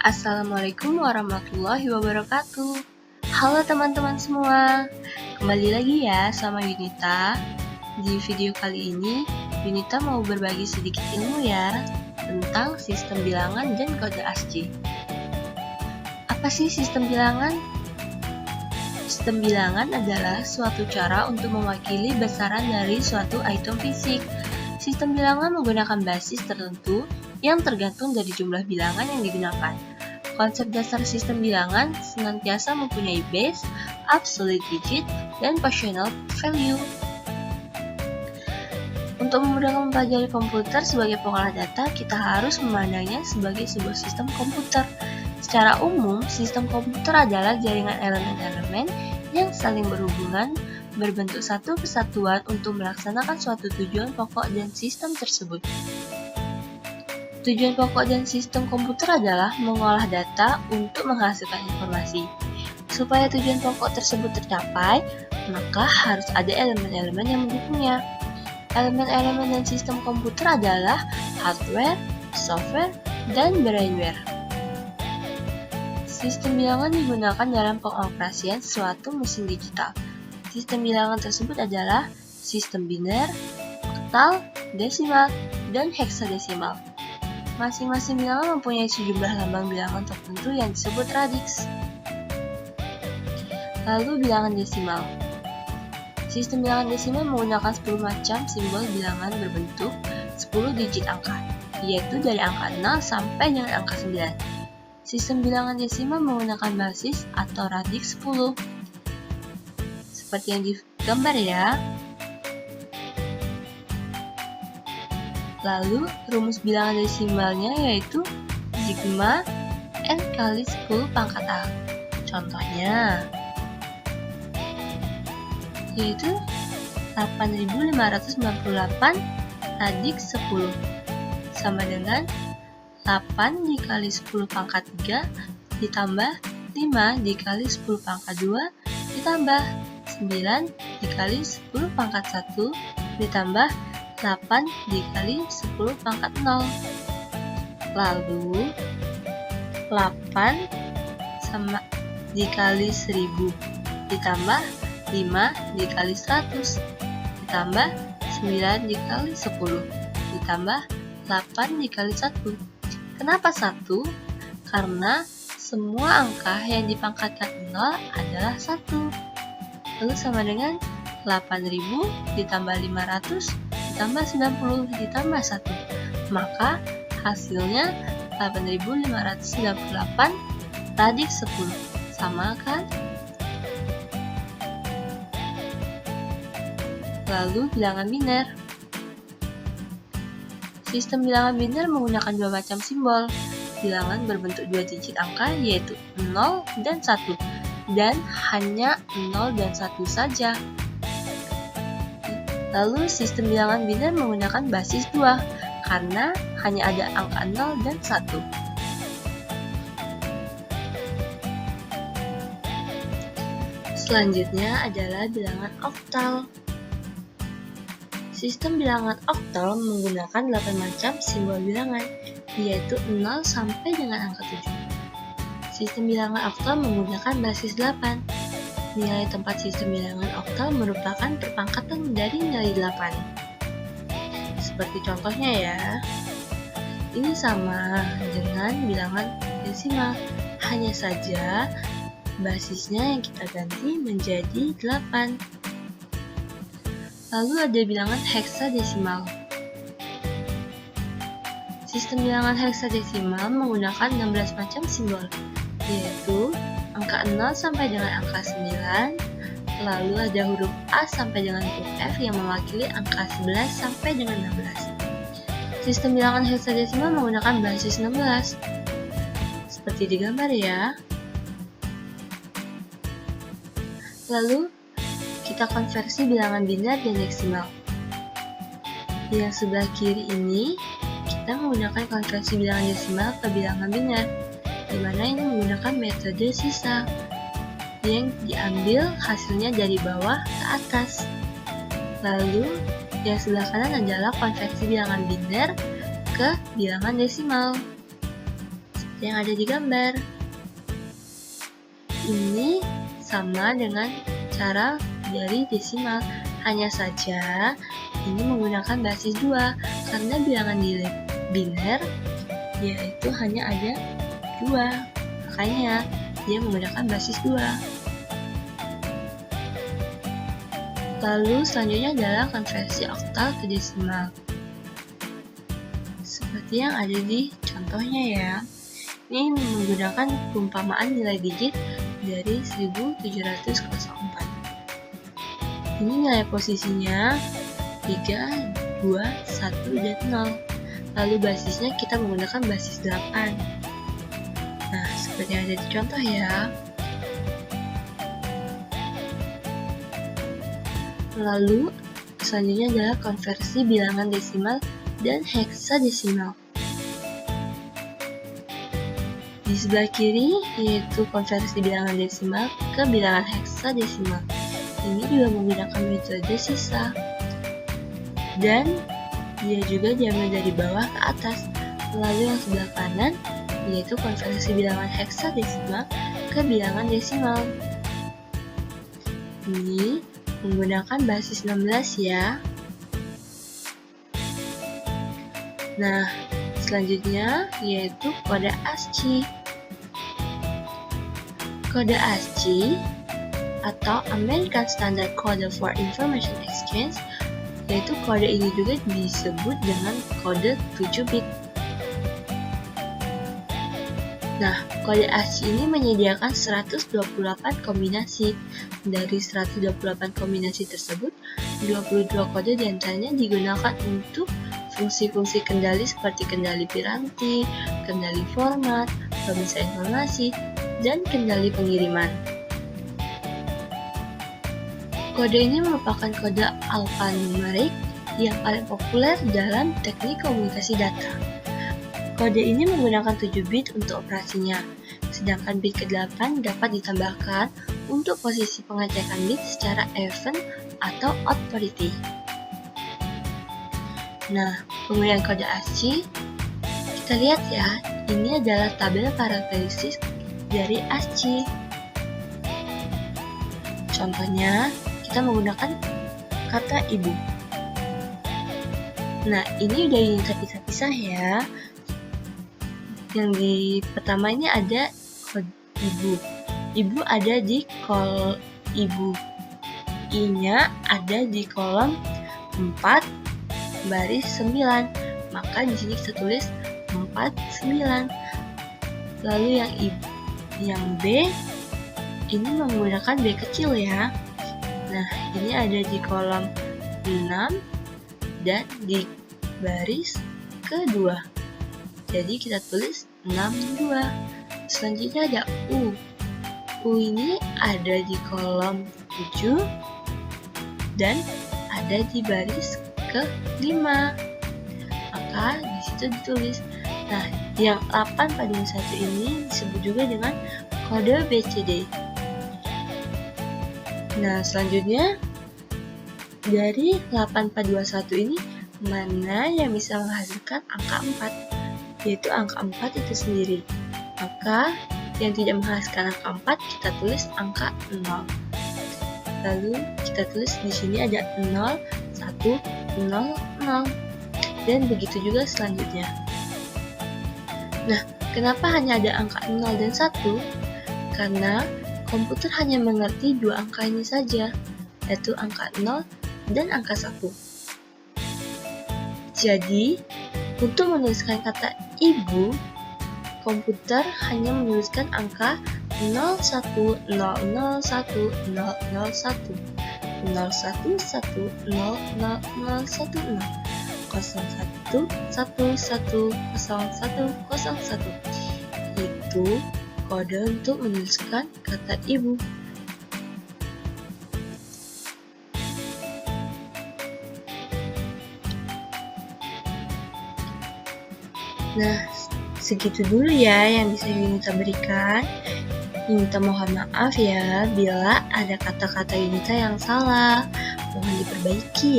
Assalamualaikum warahmatullahi wabarakatuh. Halo teman-teman semua, kembali lagi ya sama Yunita. Di video kali ini, Yunita mau berbagi sedikit ilmu ya tentang sistem bilangan dan kode ASCII. Apa sih sistem bilangan? Sistem bilangan adalah suatu cara untuk mewakili besaran dari suatu item fisik. Sistem bilangan menggunakan basis tertentu yang tergantung dari jumlah bilangan yang digunakan. Konsep dasar sistem bilangan senantiasa mempunyai base, absolute digit, dan positional value. Untuk memudahkan mempelajari komputer sebagai pengolah data, kita harus memandangnya sebagai sebuah sistem komputer. Secara umum, sistem komputer adalah jaringan elemen-elemen yang saling berhubungan, berbentuk satu kesatuan untuk melaksanakan suatu tujuan pokok dan sistem tersebut. Tujuan pokok dan sistem komputer adalah mengolah data untuk menghasilkan informasi. Supaya tujuan pokok tersebut tercapai, maka harus ada elemen-elemen yang mendukungnya. Elemen-elemen dan sistem komputer adalah hardware, software, dan brainware. Sistem bilangan digunakan dalam pengoperasian suatu mesin digital. Sistem bilangan tersebut adalah sistem biner, oktal, desimal, dan heksadesimal. Masing-masing bilangan mempunyai sejumlah lambang bilangan tertentu yang disebut radix. Lalu bilangan desimal. Sistem bilangan desimal menggunakan 10 macam simbol bilangan berbentuk 10 digit angka, yaitu dari angka 0 sampai dengan angka 9. Sistem bilangan desimal menggunakan basis atau radix 10. Seperti yang digambar ya. Lalu, rumus bilangan desimalnya yaitu sigma n kali 10 pangkat A. Contohnya, yaitu 8598 radix 10 sama dengan 8 dikali 10 pangkat 3 ditambah 5 dikali 10 pangkat 2 ditambah 9 dikali 10 pangkat 1 ditambah 8 dikali 10 pangkat 0. Lalu 8 sama dikali 1000 ditambah 5 dikali 100 ditambah 9 dikali 10 ditambah 8 dikali 1. Kenapa 1? Karena semua angka yang dipangkatkan 0 adalah 1. Lalu sama dengan 8000 ditambah 500 ditambah 90 ditambah 1. Maka hasilnya 8598 radix 10. Sama kan? Lalu bilangan biner. Sistem bilangan biner menggunakan dua macam simbol. Bilangan berbentuk 2 digit angka yaitu 0 dan 1. Dan hanya 0 dan 1 saja. Lalu sistem bilangan biner menggunakan basis 2 karena hanya ada angka 0 dan 1. Selanjutnya adalah bilangan oktal. Sistem bilangan oktal menggunakan 8 macam simbol bilangan, yaitu 0 sampai dengan angka 7. Sistem bilangan oktal menggunakan basis 8. Nilai tempat sistem bilangan oktal merupakan perpangkatan dari nilai 8. Seperti contohnya ya. Ini sama dengan bilangan desimal, hanya saja basisnya yang kita ganti menjadi 8. Lalu ada bilangan heksadesimal. Sistem bilangan heksadesimal menggunakan 16 macam simbol, yaitu angka 0 sampai dengan angka 9, lalu ada huruf A sampai dengan huruf F yang mewakili angka 11 sampai dengan 16. Sistem bilangan heksadesimal menggunakan basis 16. Seperti digambar ya. Lalu, kita konversi bilangan biner dan desimal. Yang sebelah kiri ini, kita menggunakan konversi bilangan desimal ke bilangan biner, di mana ini menggunakan metode sisa yang diambil hasilnya dari bawah ke atas. Lalu, yang sebelah kanan adalah konversi bilangan biner ke bilangan desimal. seperti yang ada di gambar. Ini sama dengan cara dari desimal, hanya saja ini menggunakan basis 2 karena bilangan biner yaitu hanya ada 2, makanya dia menggunakan basis 2. Lalu selanjutnya adalah konversi oktal ke desimal. Seperti yang ada di contohnya ya. Ini menggunakan perumpamaan nilai digit dari 1704. Ini nilai posisinya 3, 2, 1, dan 0. Lalu basisnya kita menggunakan basis 8. Nah, seperti yang ada di contoh ya. Lalu, selanjutnya adalah konversi bilangan desimal dan heksadesimal. Di sebelah kiri, yaitu konversi bilangan desimal ke bilangan heksadesimal. Ini juga menggunakan metode sisa. Dan dia juga diambil dari bawah ke atas. Lalu yang sebelah kanan, yaitu konversi bilangan heksadesimal ke bilangan desimal. Ini menggunakan basis 16 ya. Nah, selanjutnya yaitu kode ASCII. Kode ASCII atau American Standard Code for Information Exchange, yaitu kode ini juga disebut dengan kode 7 bit. Nah, kode ASCII ini menyediakan 128 kombinasi. Dari 128 kombinasi tersebut, 22 kode diantaranya digunakan untuk fungsi-fungsi kendali seperti kendali piranti, kendali format, pemisah informasi, dan kendali pengiriman. Kode ini merupakan kode alfanumerik yang paling populer dalam teknik komunikasi data. Kode ini menggunakan 7 bit untuk operasinya, sedangkan bit ke-8 dapat ditambahkan untuk posisi pengecekan bit secara even atau odd parity. Nah, penggunaan kode ASCII, kita lihat ya, ini adalah tabel karakteristik dari ASCII. Contohnya, kita menggunakan kata ibu. Nah, ini udah ini terpisah-pisah ya. Yang di pertama ini ada kode ibu. Ibu ada di kolom ibu. I-nya ada di kolom 4 baris 9. Maka di sini kita tulis 49. Lalu yang B ini menggunakan B kecil ya. Nah, ini ada di kolom 6 dan di baris kedua. Jadi kita tulis 62. Selanjutnya ada U. U ini ada di kolom 7 dan ada di baris ke-5. Maka di situ ditulis. Nah, yang 841 ini disebut juga dengan kode BCD. Nah, selanjutnya dari 8421 ini mana yang bisa menghasilkan angka 4? Yaitu angka 4 itu sendiri. Maka yang tidak menghasilkan angka 4 kita tulis angka 0. Lalu kita tulis di sini ada 0, 1, 0, 0. Dan begitu juga selanjutnya. Nah, kenapa hanya ada angka 0 dan 1? Karena komputer hanya mengerti dua angka ini saja, yaitu angka 0 dan angka 1. Jadi, untuk menuliskan kata ibu, komputer hanya menuliskan angka 01, 001, 001, 011, 0010, 01, 01110101. Itu kode untuk menuliskan kata ibu. Nah, segitu dulu ya yang bisa Yunita berikan. Yunita mohon maaf ya bila ada kata-kata Yunita yang salah. Mohon diperbaiki ya.